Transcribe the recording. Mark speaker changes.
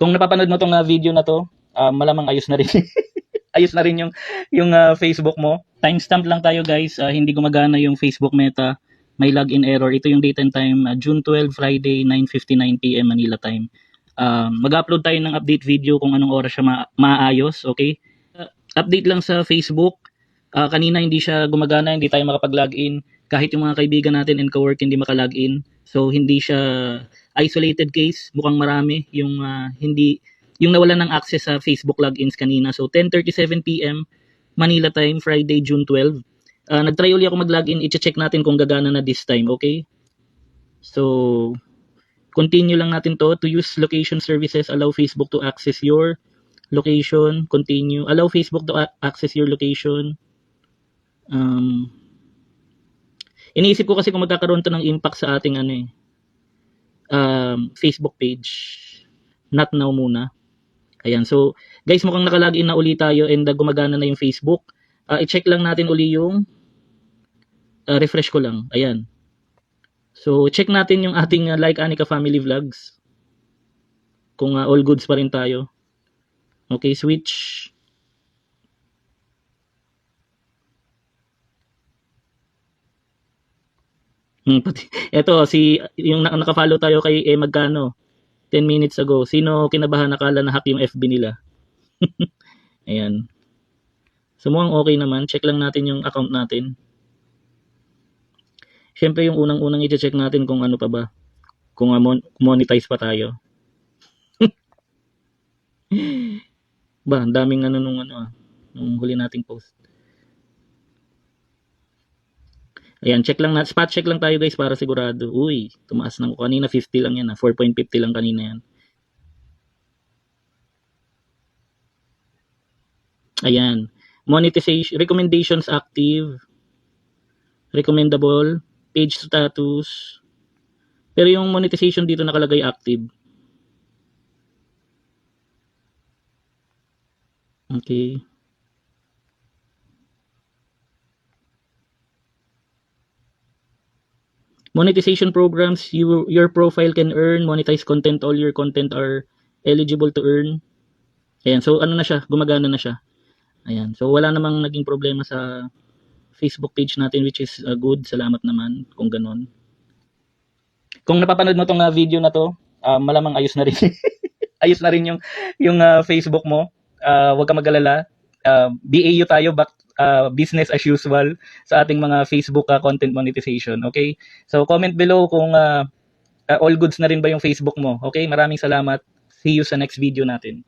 Speaker 1: Kung napapanood mo tong video na to, malamang ayos na rin. Ayos na rin yung Facebook mo. Timestamp lang tayo guys, hindi gumagana yung Facebook Meta. May login error. Ito yung date and time, June 12, Friday, 9:59 PM Manila time. Mag-upload tayo ng update video kung anong oras siya maayos, okay? Update lang sa Facebook. Kanina hindi siya gumagana, hindi tayo makapag-login. Kahit yung mga kaibigan natin and cowork hindi maka-login. So hindi siya isolated case. Mukhang marami yung yung nawalan ng access sa Facebook logins kanina. So 10:37 PM Manila time, Friday, June 12. Nag-try ulit ako mag-login. I-check natin kung gagana na this time, okay? So continue lang natin to use location services, allow Facebook to access your location, continue, allow Facebook to access your location. Iniisip ko kasi kung magkakaroon to ng impact sa ating Facebook page. Not now muna. Ayan, so guys, mukhang nakalagin na uli tayo and gumagana na yung Facebook. I-check lang natin uli yung refresh ko lang. Ayan. So check natin yung ating Like Anika Family Vlogs. Kung all goods pa rin tayo. Okay, switch. Ito, yung naka-follow tayo kay magkano? 10 minutes ago. Sino kinabahan, nakala na hack yung FB nila? Ayan. So mukhang okay naman. Check lang natin yung account natin. Siyempre yung unang-unang i-check natin kung ano pa ba. Kung monetize pa tayo. Ba, ang daming nung huli nating post. Ayan, check lang na, spot check lang tayo guys para sigurado. Uy, tumaas ng kanina 50 lang yan 4.50 lang kanina yan. Ayan. Monetization, recommendations active. Recommendable, page status. Pero yung monetization dito nakalagay active. Okay. Monetization programs, your profile can earn monetize content. All your content are eligible to earn. Ayan, so ano na siya, gumagana na siya. Ayan, so wala namang naging problema sa Facebook page natin, which is good. Salamat naman kung ganon. Kung napapanood mo tong video na to, malamang ayos na rin. Ayos na rin yung Facebook mo. Huwag ka mag-alala. BAU tayo, back business as usual sa ating mga Facebook content monetization. Okay? So comment below kung all goods na rin ba yung Facebook mo. Okay? Maraming salamat. See you sa next video natin.